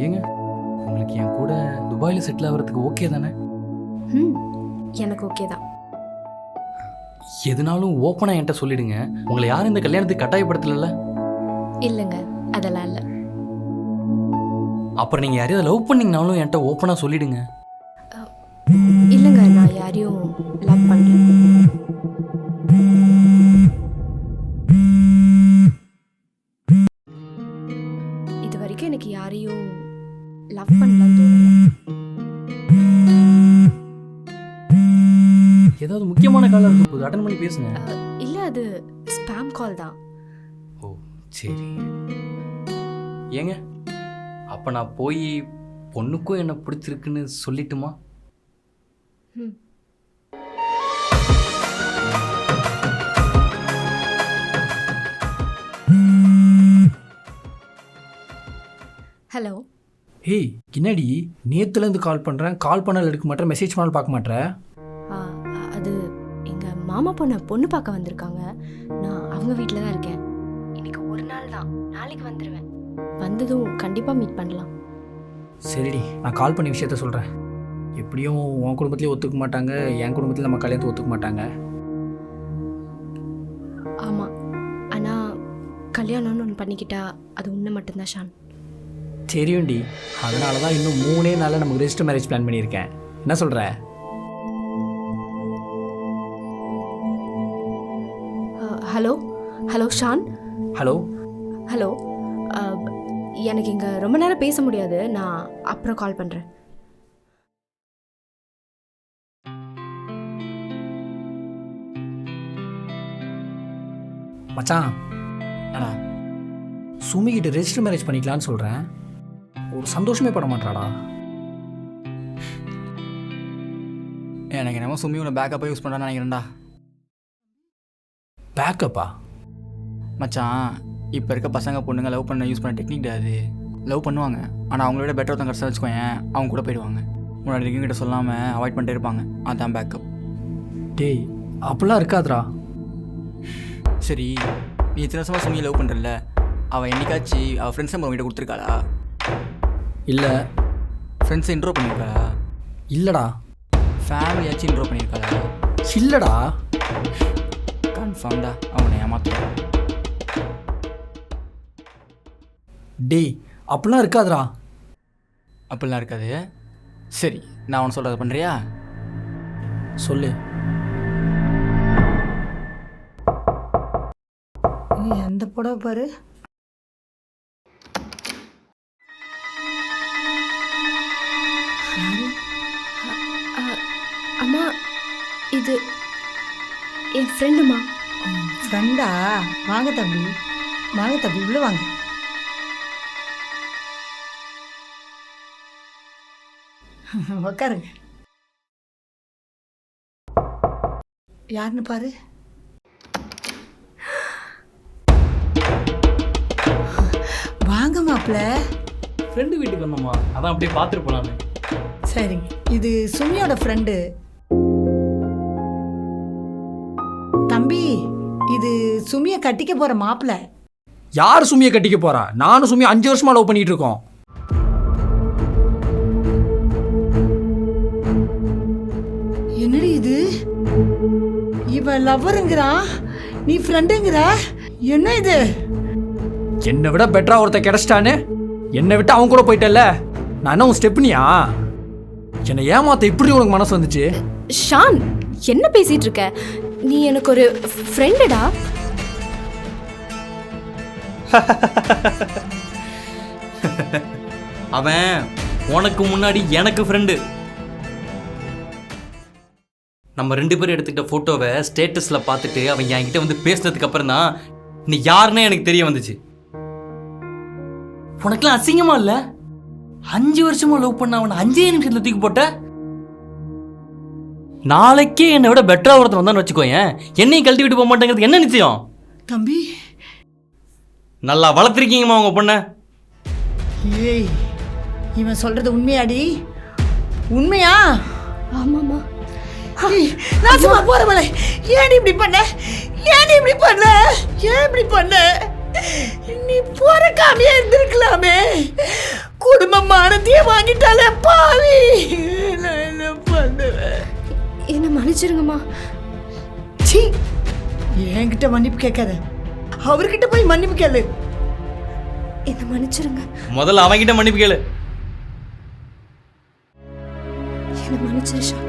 ஏங்க உங்களுக்கு என் கூட துபாயில் செட்டில் ஆகிறதுக்கு ஓகே தானே? எனக்கு ஓகே தான். எதுனாலும் ஓப்பனாக என்கிட்ட சொல்லிடுங்க. உங்களை யாரும் இந்த கல்யாணத்துக்கு கட்டாயப்படுத்தல? இல்லைங்க, அதெல்லாம் இல்லை. அப்புறம் நீங்கள் யாரையாவது லவ் பண்ணிங்கனாலும் என்கிட்ட ஓப்பனாக சொல்லிடுங்க. இல்லைங்க, நான் யாரையும் லவ் பண்ணல. இது வரைக்கும் எனக்கு யாரையும் லவ் பண்ணலான்னு தோணல. ஏதாவது முக்கியமான கால் இருக்கும் போது அட்டன் பண்ணி பேசுங்க. இல்லை, அது ஸ்பாம் கால் தான். ஓ சரி. ஏங்க அப்போ நான் போய் பொண்ணுக்கும் என்ன பிடிச்சிருக்குன்னு சொல்லிட்டுமா? ஹலோ. ஏய் கின்னாடி நேற்றுலேருந்து கால் பண்ணுறேன், கால் பண்ணால் எடுக்க மாட்டேன், மெசேஜ் பண்ணாலும் பார்க்க மாட்டேன். அது எங்கள் மாமா பொண்ணு பார்க்க வந்திருக்காங்க. நான் அவங்க வீட்டில் தான் இருக்கேன். இன்னைக்கு ஒரு நாள் தான், நாளைக்கு வந்துடுவேன். வந்ததும் கண்டிப்பாக மீட் பண்ணலாம். சரிடி, நான் கால் பண்ணி விஷயத்த சொல்கிறேன். எப்படியும் உன் குடும்பத்துலேயும் ஒத்துக்க மாட்டாங்க, என் குடும்பத்தில் நம்ம கல்யாணத்தை ஒத்துக்க மாட்டாங்க. ஆமாம், ஆனால் கல்யாணம்னு ஒன்று பண்ணிக்கிட்டா அது உன்னை மட்டும்தான் ஷான். தெரியும்டி, அதனால தான் இன்னும் 3 நாளில் நமக்கு ரெஜிஸ்டர் மேரேஜ் பிளான் பண்ணியிருக்கேன். என்ன சொல்கிற? Hello hello Shaan. Hello hello. எனக்கு இங்கே ரொம்ப நேரம் பேச முடியாது, நான் அப்புறம் கால் பண்ணுறேன். மச்சான், அண்ணா சுமிகிட்ட ரெஜிஸ்டர் மேரேஜ் பண்ணிக்கலான்னு சொல்கிறேன். ஒரு சந்தோஷமே பட மாட்டாடா. எனக்கு என்னமோ சுமி உன்னை பேக்கப்பாக யூஸ் பண்ணுறான்னு நினைக்கிறேன்டா. பேக்கப்பா? மச்சான், இப்போ இருக்க பசங்க பொண்ணுங்க லவ் பண்ண யூஸ் பண்ண டெக்னிக் அது. லவ் பண்ணுவாங்க, ஆனால் அவங்களோட பெட்டர் ஒருத்தன் கிடச்சா வச்சுக்கோங்க, அவங்க கூட போயிடுவாங்க. முன்னாடி இருக்கவங்கிட்ட சொல்லாமல் அவாய்ட் பண்ணிட்டே இருப்பாங்க. அதுதான் பேக்கப். டேய் அப்படிலாம் இருக்காதுடா. சரி, நீ இத்தனை வருஷமாக சுமியை லவ் பண்ணுறல, அவள் என்னைக்காச்சு அவள் ஃப்ரெண்ட்ஸ் நம்பர் உங்ககிட்ட கொடுத்துருக்காளா? இல்லை. ஃப்ரெண்ட்ஸை இன்ட்ரோ பண்ணியிருக்காளா? இல்லைடா. ஃபேமிலியாச்சும் இன்ட்ரோ பண்ணியிருக்காளா? இல்லைடா. கன்ஃபார்ம்டா அவனை ஏமாத்துறான். டேய் அப்படிலாம் இருக்காதுடா. அப்படிலாம் இருக்காது. சரி, நான் அவனை சொல்கிறத பண்ணுறியா? சொல்லு. எந்த புடவை பாரு. அம்மா, இது என் ஃப்ரெண்டுமா. ஃப்ரெண்டா? வாங்க தம்பி, வாங்க தம்பி, உள்ள வாங்க. உக்காருங்க. யாருன்னு பாரு. வாங்க மாப்பிள்ள. ஃப்ரெண்டு வீட்டுக்கு வந்தோம்மா, அதான் அப்படியே பார்த்துட்டு போகலான்னு. சரிங்க, இது சுமியோட ஃப்ரெண்டு. தம்பி, இது சுமியை கட்டிக்க போற மாப்பிள்ள. யார் சுமியை கட்டிக்க போறா? நானும் சுமியை 5 வருஷமா லவ் பண்ணிட்டு இருக்கோம். என்னடி இது? இவ லவ்வருங்கிறான், நீ ஃப்ரெண்டுங்கிற. என்ன இது? என்னை விட பெட்டரா ஒருத்த கிடைச்சிட்டான்னு என்னை விட்டு அவன் கூட போயிட்டல. நான் என்ன உன் ஸ்டெப்னியா? என்னை ஏமாத்த இப்படி உனக்கு மனசு வந்துச்சு? ஷான், என்ன பேசிட்டு இருக்க? நீ எனக்கு ஒரு ஃப்ரெண்டுடா. அவன் உனக்கு முன்னாடி எனக்கு ஃப்ரெண்டு. நம்ம 2 பேரும் எடுத்துக்கிட்ட ஃபோட்டோவை ஸ்டேட்டஸில் பார்த்துட்டு அவன் என்கிட்ட வந்து பேசுனதுக்கு அப்புறம் தான் நீ யாருன்னே எனக்கு தெரிய வந்துச்சு. உனக்குலாம் அசிங்கமா இல்லை? 5 வருஷமா லவ் பண்ண அவனை 5 நிமிஷத்துல தூக்கி போட்ட. நாளைக்கே என்னை விட பெட்டரா ஒருத்தன் வந்தான்னு வச்சுக்கோயேன், என்னையும் கழட்டி விட்டு போக மாட்டேங்கிறது என்ன நிச்சயம்? தம்பி, நல்லா வளர்த்துருக்கீங்கம்மா உங்க பொண்ண. ஏய், இவன் சொல்றது உண்மையாடி? உண்மையா? ஆமாம்மா. நாசமா போறவளே, ஏன் இப்படி பண்ண? ஏன் இப்படி பண்ண? ஏன் இப்படி பண்ண? நீ போறக்காமே இருந்திருக்கலாமே. குடும்பம் மானத்தையே வாங்கிட்டாலே பாவி. நான் என்ன பண்ணுவேன்? என்னை மன்னிச்சிருங்கம்மா. சீ, என்கிட்ட மன்னிப்பு கேட்காத, அவர்கிட்ட போய் மன்னிப்பு கேளு. என்னை மன்னிச்சிருங்க. முதல்ல அவன்கிட்ட மன்னிப்பு கேளு. என்னை மன்னிச்சிரு ஷாம்.